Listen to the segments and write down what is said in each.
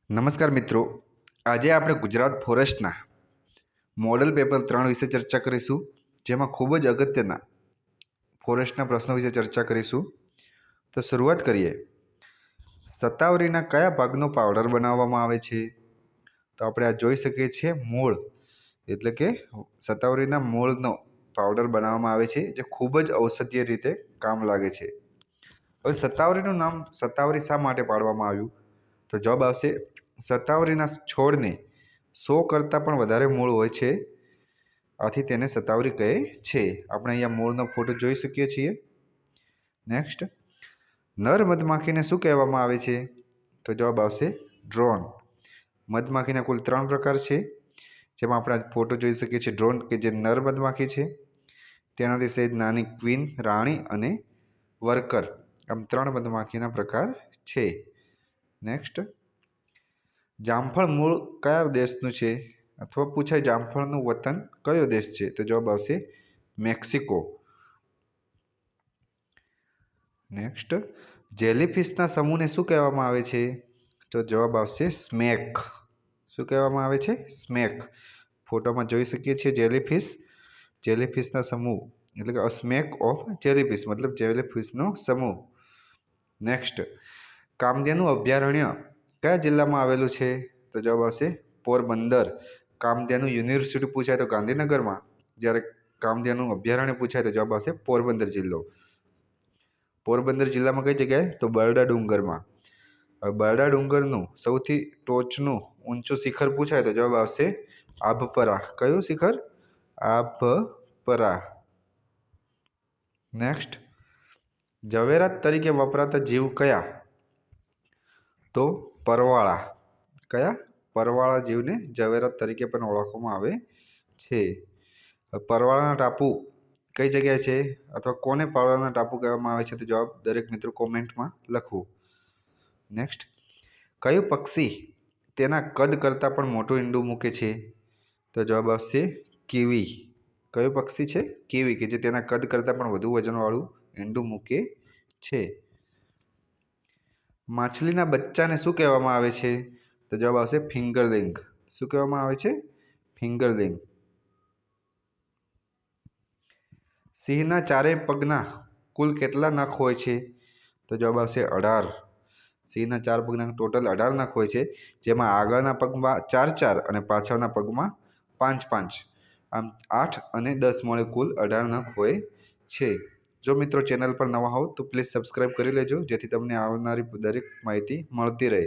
નમસ્કાર મિત્રો, આજે આપણે ગુજરાત ફોરેસ્ટના મોડલ પેપર 3 વિશે ચર્ચા કરીશું, જેમાં ખૂબ જ અગત્યના ફોરેસ્ટના પ્રશ્નો વિશે ચર્ચા કરીશું. તો શરૂઆત કરીએ. શતાવરીના કયા ભાગનો પાવડર બનાવવામાં આવે છે? તો આપણે આ જોઈ શકીએ છીએ મૂળ, એટલે કે શતાવરીના મૂળનો પાવડર બનાવવામાં આવે છે, જે ખૂબ જ ઔષધીય રીતે કામ લાગે છે. હવે શતાવરીનું નામ શતાવરી શા માટે પાડવામાં આવ્યું? તો જવાબ આવશે, શતાવરીના છોડને 100 કરતાં પણ વધારે મૂળ હોય છે, આથી તેને શતાવરી કહે છે. આપણે અહીંયા મૂળનો ફોટો જોઈ શકીએ છીએ. નેક્સ્ટ, નર મધમાખીને શું કહેવામાં આવે છે? તો જવાબ આવશે ડ્રોન. મધમાખીના કુલ 3 પ્રકાર છે, જેમાં આપણે ફોટો જોઈ શકીએ છીએ ડ્રોન, કે જે નર મધમાખી છે. તેનાથી સહેજ નાની ક્વીન, રાણી અને વર્કર, આમ 3 મધમાખીના પ્રકાર છે. નેક્સ્ટ, જામફળ મૂળ કયા દેશનું છે? અથવા પૂછાય જામફળનું વતન કયો દેશ છે? તો જવાબ આવશે મેક્સિકો. નેક્સ્ટ, જેલીફિશના સમૂહને શું કહેવામાં આવે છે? તો જવાબ આવશે સ્મેક. શું કહેવામાં આવે છે? સ્મેક. ફોટોમાં જોઈ શકીએ છીએ જેલીફિશ. જેલીફિશના સમૂહ એટલે કે અ સ્મેક ઓફ જેલીફિશ, મતલબ જેલીફિશનો સમૂહ. નેક્સ્ટ, કામધેનુ અભયારણ્ય કયા જિલ્લામાં આવેલું છે? તો જવાબ આવશે પોરબંદર. કામધેનુ યુનિવર્સિટી પૂછાય તો ગાંધીનગરમાં, જ્યારે કામધેનુ અભયારણ્ય પૂછાય તો જવાબ આવશે પોરબંદર જિલ્લો. પોરબંદર જિલ્લામાં કઈ જગ્યાએ? તો બરડા ડુંગરમાં. બરડા ડુંગરનું સૌથી ટોચનું ઊંચું શિખર પૂછાય તો જવાબ આવશે આભપરા. કયું શિખર? આભપરા. નેક્સ્ટ, ઝવેરાત તરીકે વપરાતા જીવ કયા? તો પરવાળા. કયા? પરવાળા જીવને ઝવેરાત તરીકે પણ ઓળખવામાં આવે છે. પરવાળાના ટાપુ કઈ જગ્યાએ છે, અથવા કોને પરવાળાના ટાપુ કહેવામાં આવે છે? તો જવાબ દરેક મિત્રો કોમેન્ટમાં લખવું. નેક્સ્ટ, કયું પક્ષી તેના કદ કરતાં પણ મોટું ઈંડું મૂકે છે? તો જવાબ આવશે કીવી. કયું પક્ષી છે? કીવી, કે જે તેના કદ કરતાં પણ વધુ વજનવાળું ઈંડું મૂકે છે. માછલીના બચ્ચાને શું કહેવામાં આવે છે? તો જવાબ આવશે ફિંગરલિંગ. શું કહેવામાં આવે છે? ફિંગરલિંગ. સિંહના ચારેય પગના કુલ કેટલા નખ હોય છે? તો જવાબ આવશે 18. સિંહના 4 પગના ટોટલ 18 નખ હોય છે, જેમાં આગળના પગમાં 4 અને પાછળના પગમાં 5. આમ 8 અને 10 મળે કુલ 18 નખ હોય છે. જો મિત્રો ચેનલ પર નવા હોવ તો પ્લીઝ સબસ્ક્રાઈબ કરી લેજો, જેથી તમને આવનારી દરેક માહિતી મળતી રહે.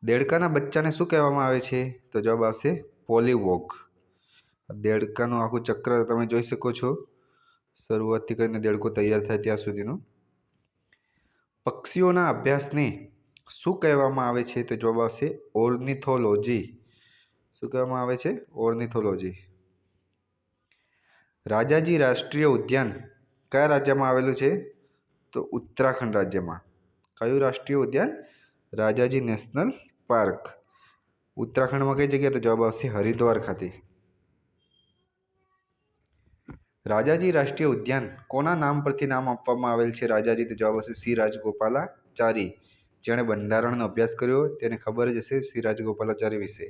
દેડકાના બચ્ચાને શું કહેવામાં આવે છે? તો જવાબ આવશે પોલીવોગ. દેડકાનું આખું ચક્ર તમે જોઈ શકો છો, શરૂઆતથી કરીને દેડકો તૈયાર થાય ત્યાં સુધીનું. પક્ષીઓના અભ્યાસને શું કહેવામાં આવે છે? તો જવાબ આવશે ઓર્નિથોલોજી. શું કહેવામાં આવે છે? ઓર્નિથોલોજી. રાજાજી રાષ્ટ્રીય ઉદ્યાન કયા રાજ્યમાં આવેલું છે? તો ઉત્તરાખંડ રાજ્યમાં. કયું રાષ્ટ્રીય ઉદ્યાન? રાજાજી નેશનલ પાર્ક. ઉત્તરાખંડમાં કઈ જગ્યાએ? તો જવાબ આવશે હરિદ્વાર ખાતે. રાજાજી રાષ્ટ્રીય ઉદ્યાન કોના નામ પરથી નામ આપવામાં આવેલ છે? રાજાજી. તો જવાબ આવશે શ્રી રાજગોપાલાચારી. જેણે બંધારણનો અભ્યાસ કર્યો તેને ખબર જ હશે શ્રી રાજગોપાલાચારી વિશે.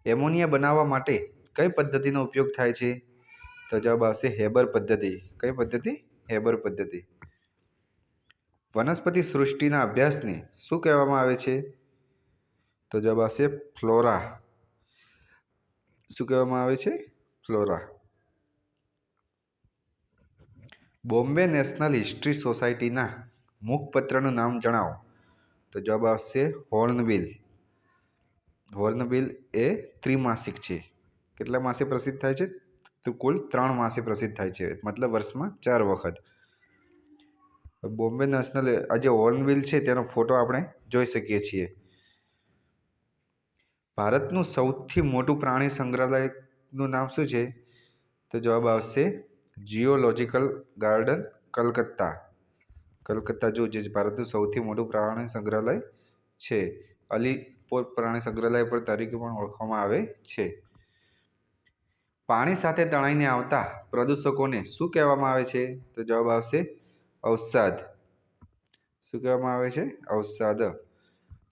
એમોનિયા બનાવવા માટે કઈ પદ્ધતિનો ઉપયોગ થાય છે? તો જવાબ આવશે હેબર પદ્ધતિ. કઈ પદ્ધતિ? હેબર પદ્ધતિ. વનસ્પતિ સૃષ્ટિના અભ્યાસને શું કહેવામાં આવે છે? તો જવાબ આવશે ફ્લોરા. શું કહેવામાં આવે છે? ફ્લોરા. બોમ્બે નેશનલ હિસ્ટ્રી સોસાયટીના મુખપત્રનું નામ જણાવો. તો જવાબ આવશે હોર્નબિલ. હોર્નબિલ એ ત્રિમાસિક છે. કેટલા માસે પ્રસિદ્ધ થાય છે? તો કુલ 3 માસે પ્રસિદ્ધ થાય છે, મતલબ વર્ષમાં 4 વખત. બોમ્બે નેશનલ આ જે હોર્નબિલ છે તેનો ફોટો આપણે જોઈ શકીએ છીએ. ભારતનું સૌથી મોટું પ્રાણી સંગ્રહાલયનું નામ શું છે? તો જવાબ આવશે જિયોલોજિકલ ગાર્ડન કલકત્તા. કલકત્તા જો જે ભારતનું સૌથી મોટું પ્રાણી સંગ્રહાલય છે. અલીપોર પ્રાણી સંગ્રહાલય પર તરીકે પણ ઓળખવામાં આવે છે. પાણી સાથે તણાઈને આવતા પ્રદૂષકોને શું કહેવામાં આવે છે? તો જવાબ આવશે અવસાદ. શું કહેવામાં આવે છે? અવસાદ.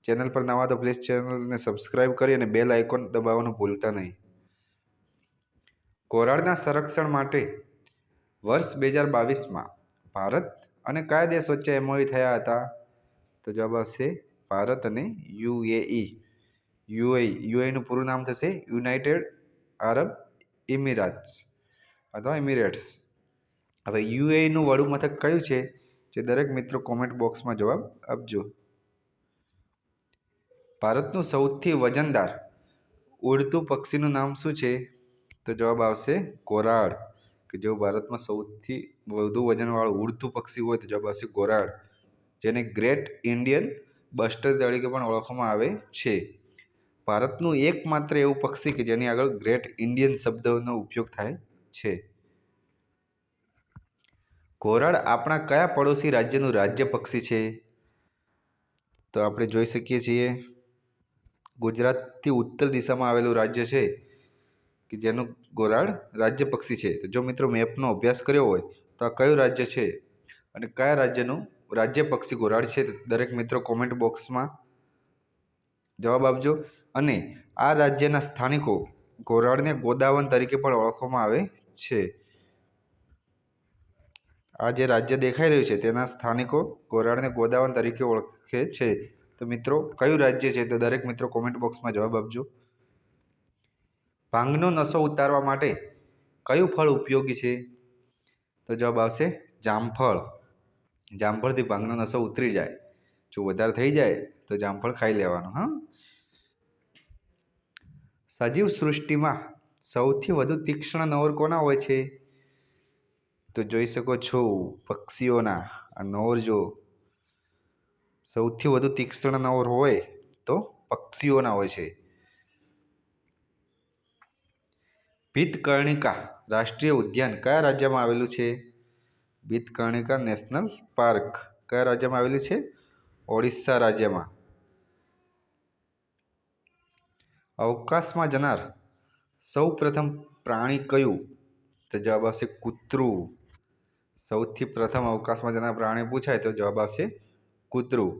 ચેનલ પર નવા તો પ્લીઝ ચેનલને સબસ્ક્રાઇબ કરી અને બેલ આઇકોન દબાવવાનું ભૂલતા નહીં. કોરાડના સંરક્ષણ માટે વર્ષ 2022માં ભારત અને કયા દેશ વચ્ચે MOU થયા હતા? તો જવાબ આવશે ભારત અને UAE. યુએઈનું પૂરું નામ થશે યુનાઇટેડ આરબ ઇમિરાટ્સ અથવા ઇમિરેટ્સ. હવે યુએઈનું વડું મથક કયું છે? જે દરેક મિત્રો કોમેન્ટ બોક્સમાં જવાબ આપજો. ભારતનું સૌથી વજનદાર ઉડતું પક્ષીનું નામ શું છે? તો જવાબ આવશે ગોરાડ. કે જેવું ભારતમાં સૌથી વધુ વજનવાળું ઉડતું પક્ષી હોય તો જવાબ આવશે ગોરાડ, જેને ગ્રેટ ઇન્ડિયન બસ્ટર તરીકે પણ ઓળખવામાં આવે છે. ભારતનું એકમાત્ર એવું પક્ષી કે જેની આગળ ગ્રેટ ઇન્ડિયન શબ્દનો ઉપયોગ થાય છે. ઘોરાડ આપણા કયા પડોશી રાજ્યનું રાજ્ય પક્ષી છે? તો આપણે જોઈ શકીએ છીએ ગુજરાતથી ઉત્તર દિશામાં આવેલું રાજ્ય છે કે જેનું ઘોરાડ રાજ્ય પક્ષી છે. તો જો મિત્રો મેપનો અભ્યાસ કર્યો હોય તો આ કયું રાજ્ય છે અને કયા રાજ્યનું રાજ્ય પક્ષી ઘોરાડ છે? દરેક મિત્રો કોમેન્ટ બોક્સમાં જવાબ આપજો. અને આ રાજ્યના સ્થાનિકો ઘોરાડને ગોદાવન તરીકે પણ ઓળખવામાં આવે છે. આ જે રાજ્ય દેખાઈ રહ્યું છે તેના સ્થાનિકો ઘોરાડને ગોદાવન તરીકે ઓળખે છે. તો મિત્રો કયું રાજ્ય છે? તો દરેક મિત્રો કોમેન્ટ બોક્સમાં જવાબ આપજો. ભાંગનો નશો ઉતારવા માટે કયું ફળ ઉપયોગી છે? તો જવાબ આવશે જામફળ. જામફળથી ભાંગનો નશો ઉતરી જાય. જો વધારે થઈ જાય તો જામફળ ખાઈ લેવાનું. હા. સજીવ સૃષ્ટિમાં સૌથી વધુ તીક્ષ્ણ નોર કોના હોય છે? તો જોઈ શકો છો પક્ષીઓના આ નોર. જો સૌથી વધુ તીક્ષ્ણ નોર હોય તો પક્ષીઓના હોય છે. ભીતકર્ણિકા રાષ્ટ્રીય ઉદ્યાન કયા રાજ્યમાં આવેલું છે? ભીતકર્ણિકા નેશનલ પાર્ક કયા રાજ્યમાં આવેલું છે? ઓડિશા રાજ્યમાં. અવકાશમાં જનાર સૌ પ્રથમ પ્રાણી કયું? તો જવાબ આવશે કૂતરું. સૌથી પ્રથમ અવકાશમાં જનાર પ્રાણી પૂછાય તો જવાબ આવશે કૂતરું,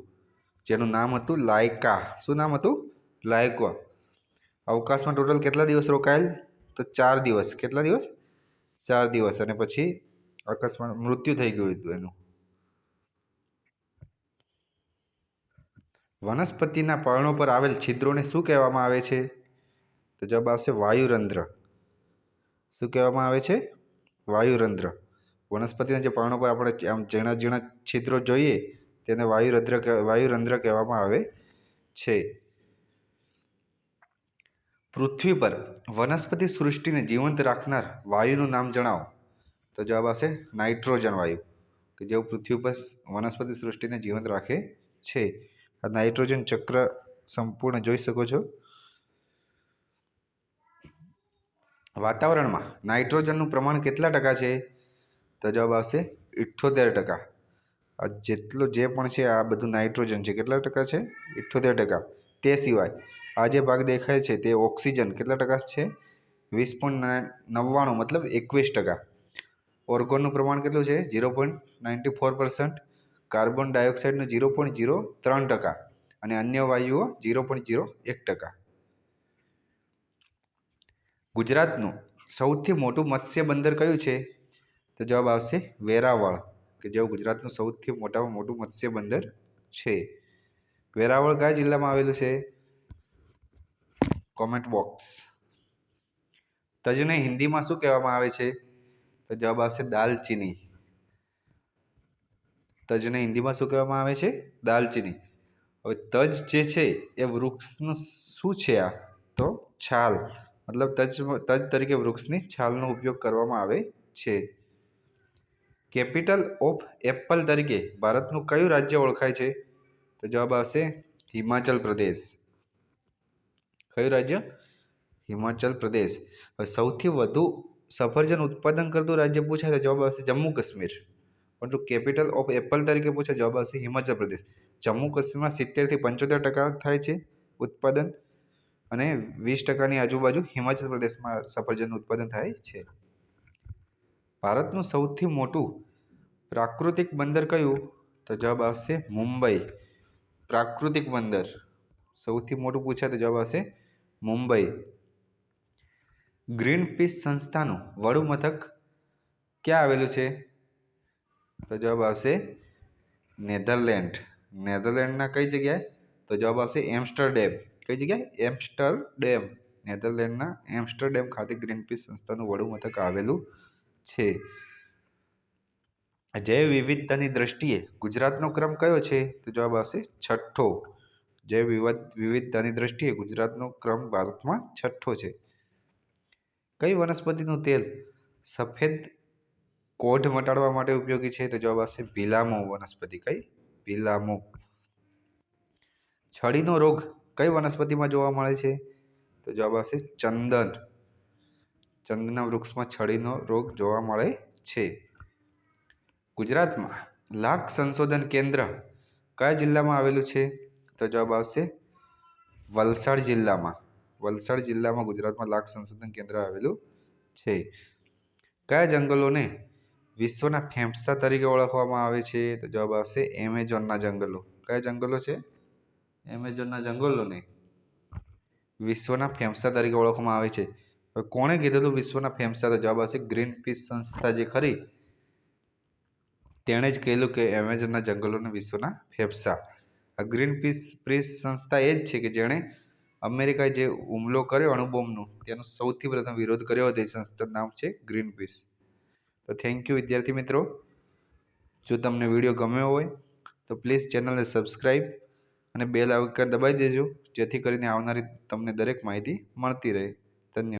જેનું નામ હતું લાયકા. શું નામ હતું? લાયકા. અવકાશમાં ટોટલ કેટલા દિવસ રોકાયેલ? તો 4 દિવસ. કેટલા દિવસ? 4 દિવસ. અને પછી અકસ્માત મૃત્યુ થઈ ગયું હતું એનું. વનસ્પતિના પર્ણો પર આવેલ છિદ્રોને શું કહેવામાં આવે છે? તો જવાબ આવશે વાયુરંધ્ર. શું કહેવામાં આવે છે? વાયુરંધ્ર. વનસ્પતિના જે પર્ણો પર આપણે આમ ઝીણા ઝીણા છિદ્રો જોઈએ તેને વાયુરંધ્ર કહેવામાં આવે છે. પૃથ્વી પર વનસ્પતિ સૃષ્ટિને જીવંત રાખનાર વાયુનું નામ જણાવો. તો જવાબ આવશે નાઇટ્રોજન વાયુ, કે જેઓ પૃથ્વી પર વનસ્પતિ સૃષ્ટિને જીવંત રાખે છે. આ નાઇટ્રોજન ચક્ર સંપૂર્ણ જોઈ શકો છો. વાતાવરણમાં નાઇટ્રોજનનું પ્રમાણ કેટલા ટકા છે? તો જવાબ આવશે 78%. આ જેટલું જે પણ છે આ બધું નાઇટ્રોજન છે. કેટલા ટકા છે? 78%. તે સિવાય આ જે ભાગ દેખાય છે તે ઓક્સિજન કેટલા ટકા છે? 20.99, મતલબ 21%. ઓર્ગોનનું પ્રમાણ કેટલું છે? 0.94%. કાર્બન ડાયોક્સાઇડનું 0.03% અને અન્ય વાયુઓ 0.01%. ગુજરાતનું સૌથી મોટું મત્સ્ય બંદર કયું છે? તો જવાબ આવશે વેરાવળ, કે જેઓ ગુજરાતનું સૌથી મોટામાં મોટું મત્સ્ય બંદર છે. વેરાવળ કયા જિલ્લામાં આવેલું છે? Comment box. તજને હિન્દીમાં શું કહેવામાં આવે છે? તો જવાબ આવશે દાલચીની. તજને હિન્દીમાં શું કહેવામાં આવે છે? દાલચીની. હવે તજ જે છે એ વૃક્ષનું શું છે? આ તો છાલ, મતલબ તજ તરીકે વૃક્ષની છાલનો ઉપયોગ કરવામાં આવે છે. કેપિટલ ઓફ એપલ તરીકે ભારતનું કયું રાજ્ય ઓળખાય છે? તો જવાબ આવશે હિમાચલ પ્રદેશ. કયું રાજ્ય? હિમાચલ પ્રદેશ. હવે સૌથી વધુ સફરજન ઉત્પાદન કરતું રાજ્ય પૂછાય તો જવાબ આવશે જમ્મુ કાશ્મીર. પરંતુ કેપિટલ ઓફ એપલ તરીકે પૂછે જવાબ આવશે હિમાચલ પ્રદેશ. જમ્મુ કાશ્મીરમાં 70 થી 75% થાય છે ઉત્પાદન, અને 20%ની આજુબાજુ હિમાચલ પ્રદેશમાં સફરજનનું ઉત્પાદન થાય છે. ભારતનું સૌથી મોટું પ્રાકૃતિક બંદર કયું? તો જવાબ આવશે મુંબઈ. પ્રાકૃતિક બંદર સૌથી મોટું પૂછાય તો જવાબ આવશે મુંબઈ. ગ્રીનપીસ સંસ્થાનું વડું મથક ક્યાં આવેલું છે? તો જવાબ આવશે નેધરલેન્ડ. નેધરલેન્ડના કઈ જગ્યાએ? તો જવાબ આવશે એમ્સ્ટરડેમ. કઈ જગ્યાએ? એમ્સ્ટરડેમ. નેધરલેન્ડના એમ્સ્ટરડેમ ખાતે ગ્રીનપીસ સંસ્થાનું વડું મથક આવેલું છે. જૈવ વિવિધતાની દ્રષ્ટિએ ગુજરાતનો ક્રમ કયો છે? તો જવાબ આવશે છઠ્ઠો. જૈવ વિવિધતાની દ્રષ્ટિએ ગુજરાતનો ક્રમ ભારતમાં છઠ્ઠો છે. કઈ વનસ્પતિનું તેલ સફેદ કોઢ મટાડવા માટે ઉપયોગી છે? તો જવાબ આવશે ભીલામો વનસ્પતિ. કઈ? ભીલામો. છડીનો રોગ કઈ વનસ્પતિમાં જોવા મળે છે? તો જવાબ આવશે ચંદન. ચંદનના વૃક્ષમાં છડીનો રોગ જોવા મળે છે. ગુજરાતમાં લાખ સંશોધન કેન્દ્ર કયા જિલ્લામાં આવેલું છે? તો જવાબ આવશે વલસાડ જિલ્લામાં. વલસાડ જિલ્લામાં ગુજરાતમાં લાખ સંશોધન કેન્દ્ર આવેલું છે. કયા જંગલોને વિશ્વના ફેફસા તરીકે ઓળખવામાં આવે છે? તો જવાબ આવશે એમેઝોનના જંગલો. કયા જંગલો છે? એમેઝોનના જંગલોને વિશ્વના ફેફસા તરીકે ઓળખવામાં આવે છે. કોણે કીધેલું વિશ્વના ફેફસા? તો જવાબ આવશે ગ્રીનપીસ સંસ્થા જે ખરી તેણે જ કહેલું કે એમેઝોનના જંગલોને વિશ્વના ફેફસા. આ ગ્રીનપીસ સંસ્થા એ જ છે કે જેણે અમેરિકાએ જે હુમલો કર્યો અણુબોમ્બનો તેનો સૌથી પ્રથમ વિરોધ કર્યો હતો. એ સંસ્થાનું નામ છે ગ્રીનપીસ. તો થેન્ક યુ વિદ્યાર્થી મિત્રો. જો તમને વિડીયો ગમ્યો હોય તો પ્લીઝ ચેનલને સબસ્ક્રાઈબ અને બેલ આઇકન દબાવી દેજો, જેથી કરીને આવનારી તમને દરેક માહિતી મળતી રહે.